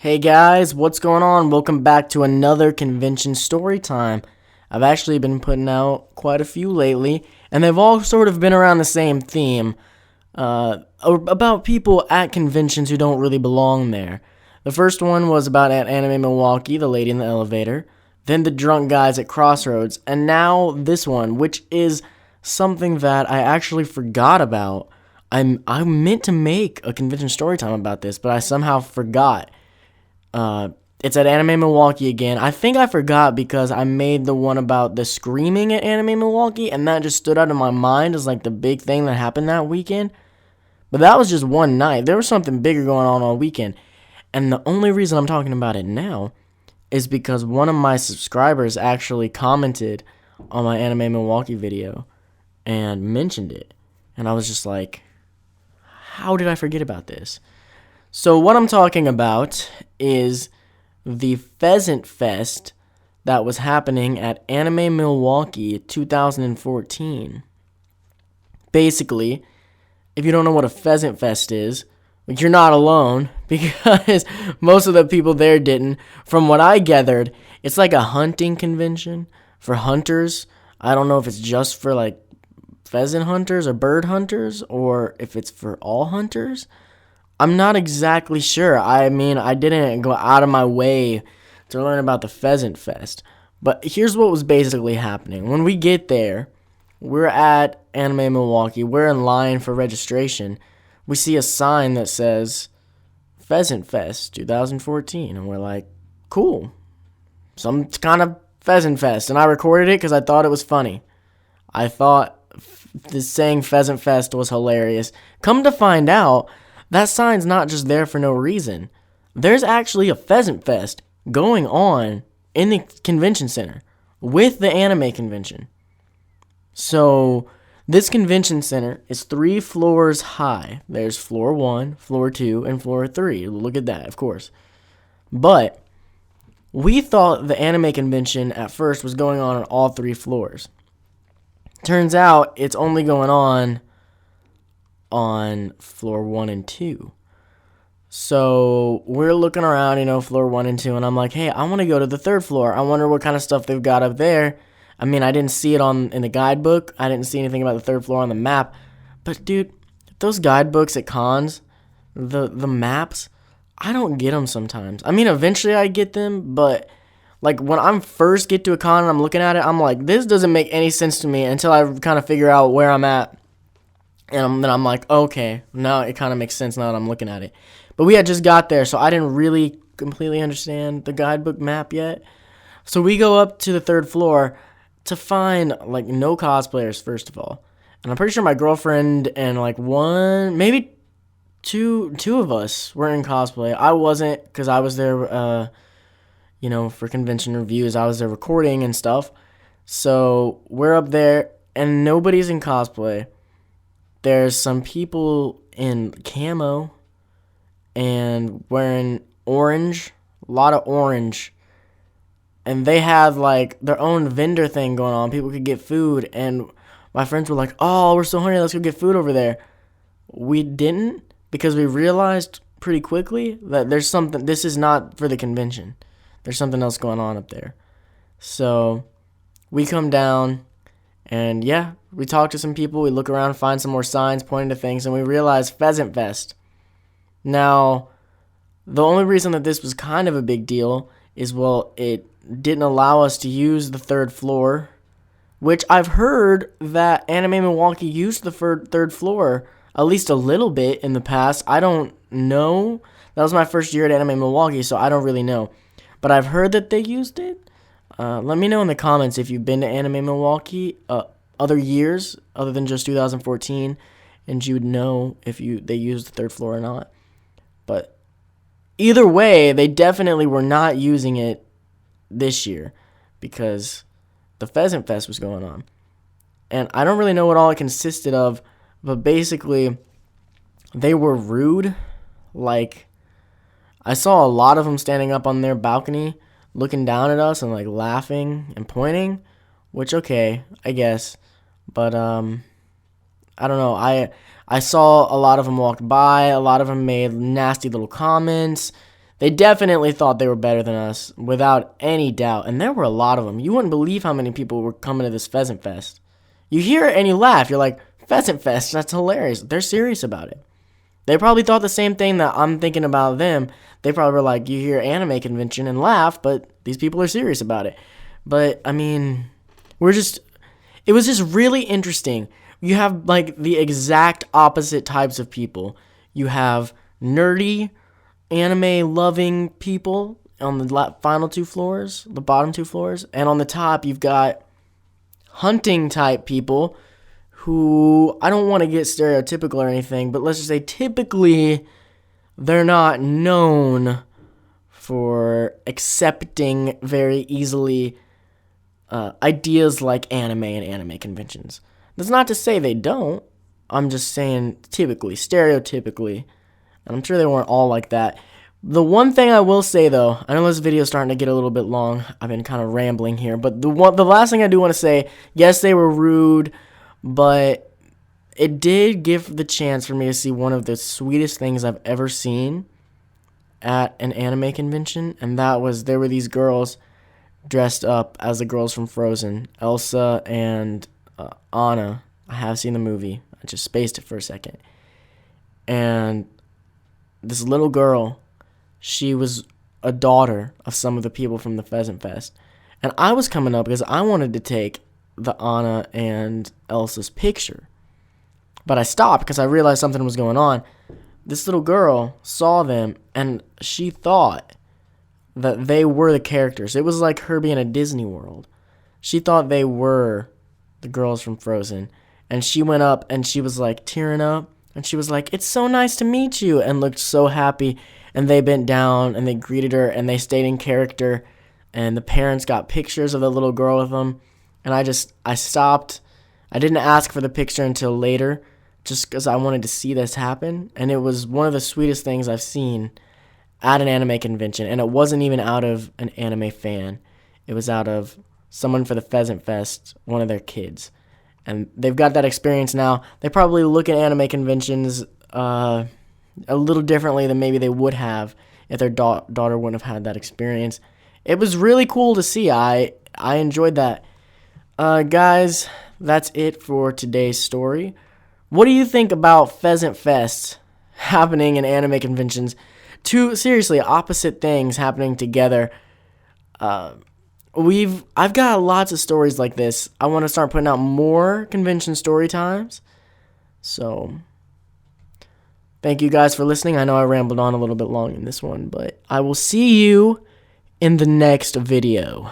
Hey guys, what's going on? Welcome back to another convention story time. I've actually been putting out quite a few lately, and they've all sort of been around the same theme about people at conventions who don't really belong there. The first one was about at Anime Milwaukee, the lady in the elevator, then the drunk guys at Crossroads, and now this one, which is something that I actually forgot about. I meant to make a convention story time about this, but I somehow forgot. It's at Anime Milwaukee again. I think I forgot because I made the one about the screaming at Anime Milwaukee, and that just stood out in my mind as like the big thing that happened that weekend. But that was just one night. There was something bigger going on all weekend. And the only reason I'm talking about it now is because one of my subscribers actually commented on my Anime Milwaukee video and mentioned it. And I was just like, how did I forget about this? So what I'm talking about is the Pheasant Fest that was happening at Anime Milwaukee 2014. Basically, if you don't know what a Pheasant Fest is, you're not alone because most of the people there didn't. From what I gathered, it's like a hunting convention for hunters. I don't know if it's just for like pheasant hunters or bird hunters or if it's for all hunters. I'm not exactly sure. I mean, I didn't go out of my way to learn about the Pheasant Fest. But here's what was basically happening. When we get there, we're at Anime Milwaukee. We're in line for registration. We see a sign that says Pheasant Fest 2014. And we're like, cool. Some kind of Pheasant Fest. And I recorded it because I thought it was funny. I thought this saying Pheasant Fest was hilarious. Come to find out, that sign's not just there for no reason. There's actually a Pheasant Fest going on in the convention center with the anime convention. So this convention center is 3 floors high. There's floor 1, floor 2, and floor 3. Look at that, of course. But we thought the anime convention at first was going on all 3 floors. Turns out it's only going on floor 1 and 2. So we're looking around, floor 1 and 2, and I'm like, hey, I want to go to the 3rd floor. I wonder what kind of stuff they've got up there. I mean, I didn't see it in the guidebook. I didn't see anything about the 3rd floor on the map. But dude, those guidebooks at cons, the maps, I don't get them sometimes. I mean, eventually I get them, but like when I first get to a con and I'm looking at it, I'm like, this doesn't make any sense to me until I kind of figure out where I'm at. And then I'm like, okay, now it kind of makes sense now that I'm looking at it. But we had just got there, so I didn't really completely understand the guidebook map yet. So we go up to the 3rd floor to find, like, no cosplayers, first of all. And I'm pretty sure my girlfriend and, like, maybe two of us were in cosplay. I wasn't, because I was there, for convention reviews. I was there recording and stuff. So we're up there, and nobody's in cosplay. There's some people in camo and wearing orange, a lot of orange. And they had like their own vendor thing going on. People could get food. And my friends were like, oh, we're so hungry. Let's go get food over there. We didn't because we realized pretty quickly that this is not for the convention. There's something else going on up there. So we come down. And yeah, we talk to some people, we look around, find some more signs pointing to things, and we realize Pheasant Fest. Now, the only reason that this was kind of a big deal is, well, it didn't allow us to use the 3rd floor, which I've heard that Anime Milwaukee used the 3rd floor at least a little bit in the past. I don't know. That was my first year at Anime Milwaukee, so I don't really know. But I've heard that they used it. Let me know in the comments if you've been to Anime Milwaukee other years other than just 2014, and you would know if they used the 3rd floor or not. But either way, they definitely were not using it this year because the Pheasant Fest was going on. And I don't really know what all it consisted of, but basically they were rude. Like, I saw a lot of them standing up on their balcony looking down at us and like laughing and pointing, which okay, I guess. But I don't know. I saw a lot of them walk by. A lot of them made nasty little comments. They definitely thought they were better than us, without any doubt. And there were a lot of them. You wouldn't believe how many people were coming to this Pheasant Fest. You hear it and you laugh. You're like, Pheasant Fest, that's hilarious. They're serious about it. They probably thought the same thing that I'm thinking about them. They probably were like, you hear anime convention and laugh, but these people are serious about it. But, I mean, it was just really interesting. You have, like, the exact opposite types of people. You have nerdy, anime-loving people on the final two floors, the bottom two floors. And on the top, you've got hunting-type people who, I don't want to get stereotypical or anything, but let's just say typically they're not known for accepting very easily ideas like anime and anime conventions. That's not to say they don't. I'm just saying typically, stereotypically. And I'm sure they weren't all like that. The one thing I will say, though, I know this video is starting to get a little bit long. I've been kind of rambling here. But the last thing I do want to say, yes, they were rude, but it did give the chance for me to see one of the sweetest things I've ever seen at an anime convention. And that was, there were these girls dressed up as the girls from Frozen, Elsa and Anna. I have seen the movie. I just spaced it for a second. And this little girl, she was a daughter of some of the people from the Pheasant Fest. And I was coming up because I wanted to take the Anna and Elsa's picture. But I stopped because I realized something was going on. This little girl saw them, and she thought that they were the characters. It was like her being at Disney World. She thought they were the girls from Frozen. And she went up, and she was like tearing up. And she was like, "It's so nice to meet you," and looked so happy. And they bent down, and they greeted her, and they stayed in character. And the parents got pictures of the little girl with them. And I stopped. I didn't ask for the picture until later, just because I wanted to see this happen. And it was one of the sweetest things I've seen at an anime convention. And it wasn't even out of an anime fan. It was out of someone for the Pheasant Fest, one of their kids. And they've got that experience now. They probably look at anime conventions a little differently than maybe they would have if their daughter wouldn't have had that experience. It was really cool to see. I enjoyed that. Guys, that's it for today's story. What do you think about Pheasant Fest happening in anime conventions? Two seriously opposite things happening together. I've got lots of stories like this. I want to start putting out more convention story times. So, thank you guys for listening. I know I rambled on a little bit long in this one, but I will see you in the next video.